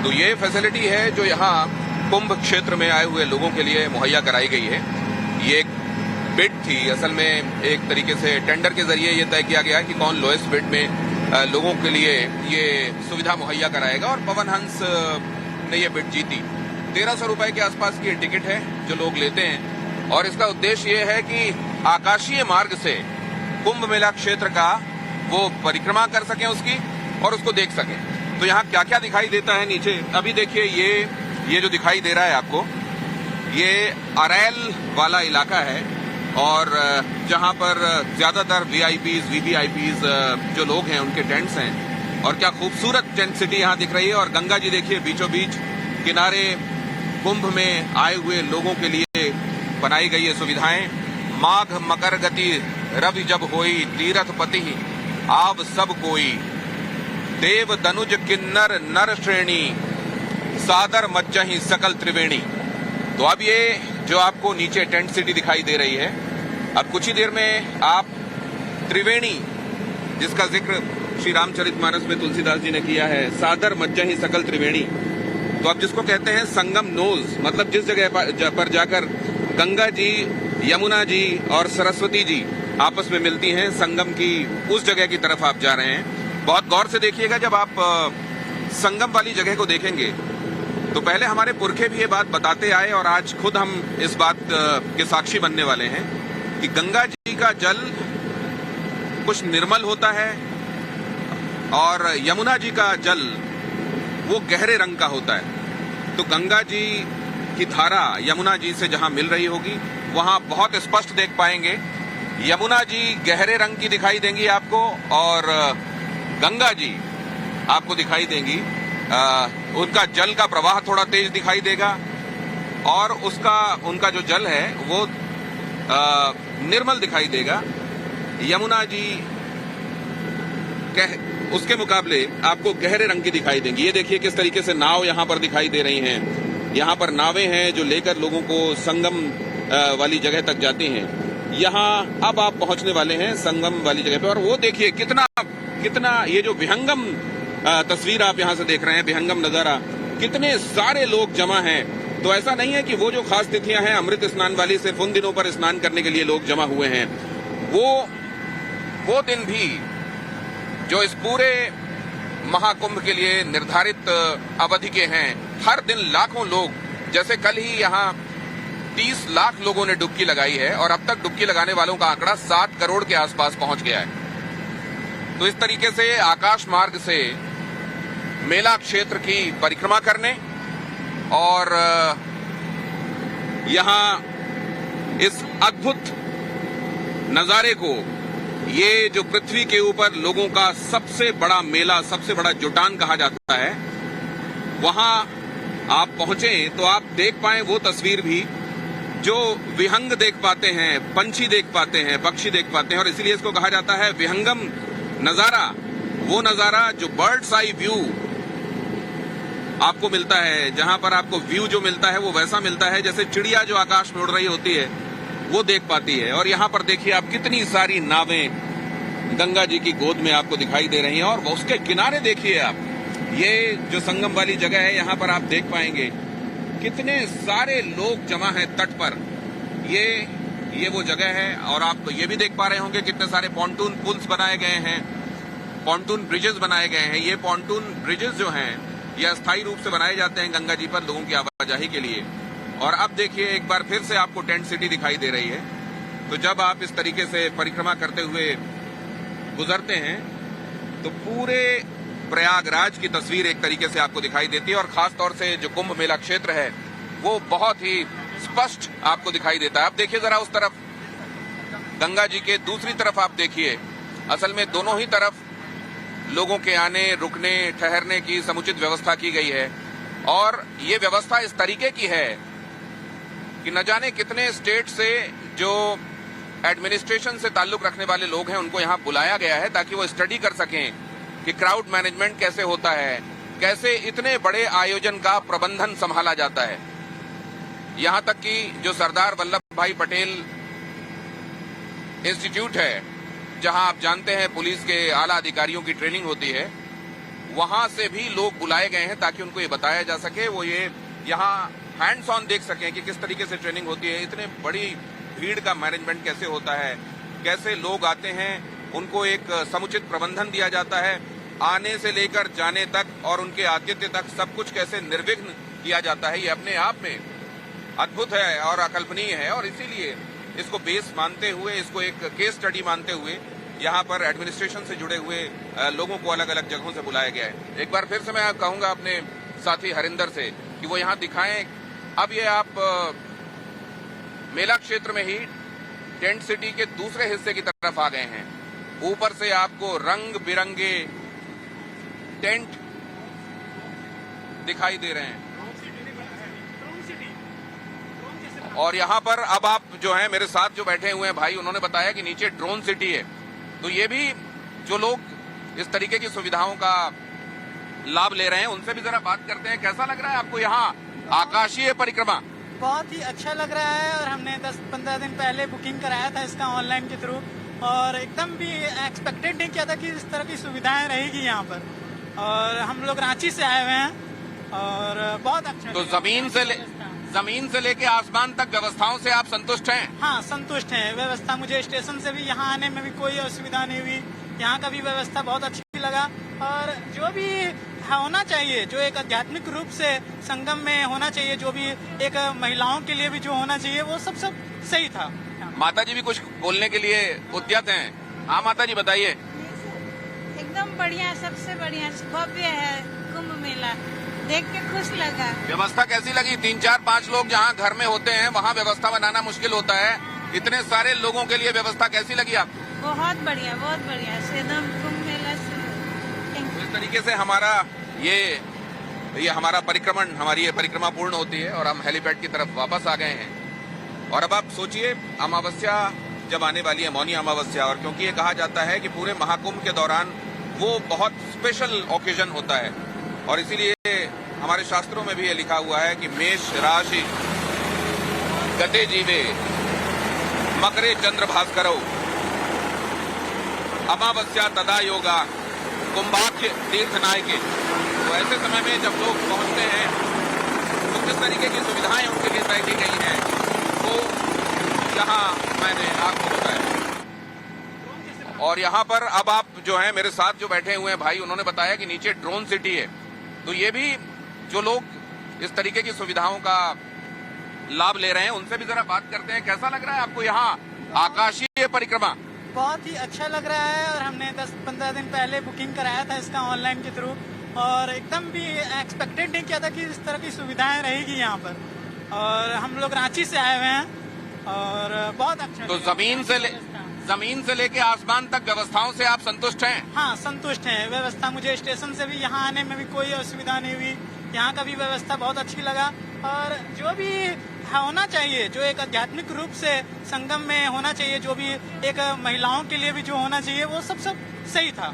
तो ये फैसिलिटी है जो यहाँ कुंभ क्षेत्र में आए हुए लोगों के लिए मुहैया कराई गई है। ये एक बिड थी, असल में एक तरीके से टेंडर के जरिए ये तय किया गया कि कौन लोएस्ट बिड में लोगों के लिए ये सुविधा मुहैया कराएगा, और पवन हंस ने ये बिड जीती। 1300 रुपए के आसपास की टिकट है जो लोग लेते हैं, और इसका उद्देश्य ये है कि आकाशीय मार्ग से कुंभ मेला क्षेत्र का वो परिक्रमा कर सकें उसकी, और उसको देख सकें। तो यहाँ क्या क्या दिखाई देता है नीचे, अभी देखिए ये जो दिखाई दे रहा है आपको, ये अरैल वाला इलाका है, और जहां पर ज्यादातर वीआईपीज वीवीआईपीज जो लोग हैं उनके टेंट्स हैं, और क्या खूबसूरत टेंट सिटी यहाँ दिख रही है। और गंगा जी देखिए बीचों बीच किनारे कुंभ में आए हुए लोगों के लिए बनाई गई ये सुविधाएं। माघ मकर गति रवि जब होई, तीरथ पति आव सब कोई, देव दनुज किन्नर नर श्रेणी, सादर मज्जहि सकल त्रिवेणी। तो अब ये जो आपको नीचे टेंट सिटी दिखाई दे रही है, अब कुछ ही देर में आप त्रिवेणी, जिसका जिक्र श्री रामचरितमानस में तुलसीदास जी ने किया है, सादर मज्जहि सकल त्रिवेणी। तो अब जिसको कहते हैं संगम नोज, मतलब जिस जगह पर जाकर गंगा जी, यमुना जी और सरस्वती जी आपस में मिलती हैं, संगम की उस जगह की तरफ आप जा रहे हैं। बहुत गौर से देखिएगा, जब आप संगम वाली जगह को देखेंगे तो पहले हमारे पुरखे भी ये बात बताते आए, और आज खुद हम इस बात के साक्षी बनने वाले हैं कि गंगा जी का जल कुछ निर्मल होता है, और यमुना जी का जल वो गहरे रंग का होता है। तो गंगा जी की धारा यमुना जी से जहां मिल रही होगी वहां बहुत स्पष्ट देख पाएंगे। यमुना जी गहरे रंग की दिखाई देंगी आपको, और गंगा जी आपको दिखाई देंगी, उनका जल का प्रवाह थोड़ा तेज दिखाई देगा, और उनका जो जल है वो निर्मल दिखाई देगा। यमुना जी उसके मुकाबले आपको गहरे रंग की दिखाई देंगी। ये देखिए किस तरीके से नाव यहाँ पर दिखाई दे रही हैं। यहाँ पर नावें हैं जो लेकर लोगों को संगम वाली जगह तक जाती हैं। यहाँ अब आप पहुंचने वाले हैं संगम वाली जगह पे, और वो देखिए कितना ये जो विहंगम तस्वीर आप यहाँ से देख रहे हैं, विहंगम नजारा, कितने सारे लोग जमा हैं। तो ऐसा नहीं है कि वो जो खास तिथियां हैं अमृत स्नान वाली, सिर्फ उन दिनों पर स्नान करने के लिए लोग जमा हुए हैं। वो दिन भी जो इस पूरे महाकुंभ के लिए निर्धारित अवधि के हैं, हर दिन लाखों लोग, जैसे कल ही यहाँ 30 लाख लोगों ने डुबकी लगाई है, और अब तक डुबकी लगाने वालों का आंकड़ा 7 करोड़ के आसपास पहुंच गया है। तो इस तरीके से आकाश मार्ग से मेला क्षेत्र की परिक्रमा करने, और यहाँ इस अद्भुत नजारे को, ये जो पृथ्वी के ऊपर लोगों का सबसे बड़ा मेला, सबसे बड़ा जुटान कहा जाता है, वहां आप पहुंचे तो आप देख पाएं वो तस्वीर भी जो विहंग देख पाते हैं, पंछी देख पाते हैं, पक्षी देख पाते हैं। और इसीलिए इसको कहा जाता है विहंगम नजारा। वो नजारा जो बर्ड्स आई व्यू आपको मिलता है, जहां पर आपको व्यू जो मिलता है वो वैसा मिलता है जैसे चिड़िया जो आकाश में उड़ रही होती है वो देख पाती है। और यहाँ पर देखिए आप कितनी सारी नावें गंगा जी की गोद में आपको दिखाई दे रही हैं, और उसके किनारे देखिए आप, ये जो संगम वाली जगह है यहाँ पर आप देख पाएंगे कितने सारे लोग जमा हैं तट पर। ये वो जगह है, और आप ये भी देख पा रहे होंगे कितने सारे पॉन्टून पुल्स बनाए गए हैं, पॉन्टून ब्रिजेस बनाए गए हैं। ये पॉन्टून ब्रिजेस जो हैं ये अस्थायी रूप से बनाए जाते हैं गंगा जी पर लोगों की आवाजाही के लिए। और अब देखिए एक बार फिर से आपको टेंट सिटी दिखाई दे रही है। तो जब आप इस तरीके से परिक्रमा करते हुए गुजरते हैं तो पूरे प्रयागराज की तस्वीर एक तरीके से आपको दिखाई देती है, और खास तौर से जो कुंभ मेला क्षेत्र है वो बहुत ही स्पष्ट आपको दिखाई देता है। अब देखिए जरा उस तरफ गंगा जी के दूसरी तरफ आप देखिए, असल में दोनों ही तरफ लोगों के आने, रुकने, ठहरने की समुचित व्यवस्था की गई है। और ये व्यवस्था इस तरीके की है कि न जाने कितने स्टेट से जो एडमिनिस्ट्रेशन से ताल्लुक रखने वाले लोग हैं उनको यहाँ बुलाया गया है ताकि वो स्टडी कर सकें कि क्राउड मैनेजमेंट कैसे होता है, कैसे इतने बड़े आयोजन का प्रबंधन संभाला जाता है। यहाँ तक कि जो सरदार वल्लभ भाई पटेल इंस्टीट्यूट है, जहां आप जानते हैं पुलिस के आला अधिकारियों की ट्रेनिंग होती है, वहां से भी लोग बुलाए गए हैं ताकि उनको ये बताया जा सके, वो ये यहाँ हैंड्स ऑन देख सकें कि किस तरीके से ट्रेनिंग होती है, इतने बड़ी भीड़ का मैनेजमेंट कैसे होता है, कैसे लोग आते हैं, उनको एक समुचित प्रबंधन दिया जाता है, आने से लेकर जाने तक और उनके आतिथ्य तक सब कुछ कैसे निर्विघ्न किया जाता है। ये अपने आप में अद्भुत है और अकल्पनीय है, और इसीलिए इसको बेस मानते हुए, इसको एक केस स्टडी मानते हुए यहाँ पर एडमिनिस्ट्रेशन से जुड़े हुए लोगों को अलग अलग जगहों से बुलाया गया है। एक बार फिर से मैं कहूंगा अपने साथी हरिंदर से कि वो यहाँ दिखाएं। अब ये आप मेला क्षेत्र में ही टेंट सिटी के दूसरे हिस्से की तरफ आ गए हैं। ऊपर से आपको रंग बिरंगे टेंट दिखाई दे रहे हैं, और यहाँ पर अब आप जो है मेरे साथ जो बैठे हुए हैं भाई, उन्होंने बताया कि नीचे ड्रोन सिटी है। तो ये भी जो लोग इस तरीके की सुविधाओं का लाभ ले रहे हैं उनसे भी जरा बात करते हैं। कैसा लग रहा है आपको यहाँ आकाशीय परिक्रमा? बहुत ही अच्छा लग रहा है, और हमने 10-15 दिन पहले बुकिंग कराया था इसका ऑनलाइन के थ्रू, और एकदम भी एक्सपेक्टेड नहीं किया था कि इस तरह की सुविधाएं रहेगी यहाँ पर। और हम लोग रांची से आए हुए हैं और बहुत अच्छा। तो जमीन से लेके आसमान तक व्यवस्थाओं से आप संतुष्ट हैं? हाँ, संतुष्ट हैं। व्यवस्था, मुझे स्टेशन से भी यहाँ आने में भी कोई असुविधा नहीं हुई। यहाँ का भी व्यवस्था बहुत अच्छी लगा, और जो भी होना चाहिए, जो एक आध्यात्मिक रूप से संगम में होना चाहिए, जो भी एक महिलाओं के लिए भी जो होना चाहिए, वो सब सही था। माता जी भी कुछ बोलने के लिए उद्यत हैं। हाँ माता जी बताइए। एकदम बढ़िया, सबसे बढ़िया भव्य है कुंभ मेला, देख के खुश लगा। व्यवस्था कैसी लगी? 3-4-5 लोग जहाँ घर में होते हैं वहाँ व्यवस्था बनाना मुश्किल होता है, इतने सारे लोगों के लिए व्यवस्था कैसी लगी आपको? बहुत बढ़िया, बहुत बढ़िया। एकदम कुंभ मेला से इस तरीके से हमारा ये हमारा परिक्रमण, हमारी ये परिक्रमा पूर्ण होती है और हम हेलीपैड की तरफ वापस आ गए हैं। और अब आप सोचिए, अमावस्या जब आने वाली है, मौनी अमावस्या, और क्योंकि ये कहा जाता है कि पूरे महाकुंभ के दौरान वो बहुत स्पेशल ओकेजन होता है, और इसीलिए हमारे शास्त्रों में भी ये लिखा हुआ है कि मेष राशि गते जीवे मकरे चंद्र भास्करो अमावस्या तदा योगा कुंभाख्य तीर्थ नायके। तो ऐसे समय में जब लोग पहुंचते हैं तो किस तरीके की सुविधाएं उनके लिए तय की गई हैं, वो यहाँ मैंने आपको बताया। और यहाँ पर अब आप जो है मेरे साथ जो बैठे हुए हैं भाई, उन्होंने बताया कि नीचे ड्रोन सिटी है। तो ये भी जो लोग इस तरीके की सुविधाओं का लाभ ले रहे हैं उनसे भी जरा बात करते हैं। कैसा लग रहा है आपको यहाँ आकाशीय परिक्रमा? बहुत ही अच्छा लग रहा है, और हमने 10-15 दिन पहले बुकिंग कराया था इसका ऑनलाइन के थ्रू, और एकदम भी एक्सपेक्टेड नहीं किया था कि इस तरह की सुविधाएं रहेगी यहाँ पर। और हम लोग रांची से आए हुए हैं और बहुत अच्छा। तो जमीन से लेके आसमान तक व्यवस्थाओं से आप संतुष्ट हैं? हाँ, संतुष्ट हैं। व्यवस्था, मुझे स्टेशन से भी यहाँ आने में भी कोई असुविधा नहीं हुई। यहाँ का भी व्यवस्था बहुत अच्छी लगा, और जो भी होना चाहिए, जो एक आध्यात्मिक रूप से संगम में होना चाहिए, जो भी एक महिलाओं के लिए भी जो होना चाहिए, वो सब सही था।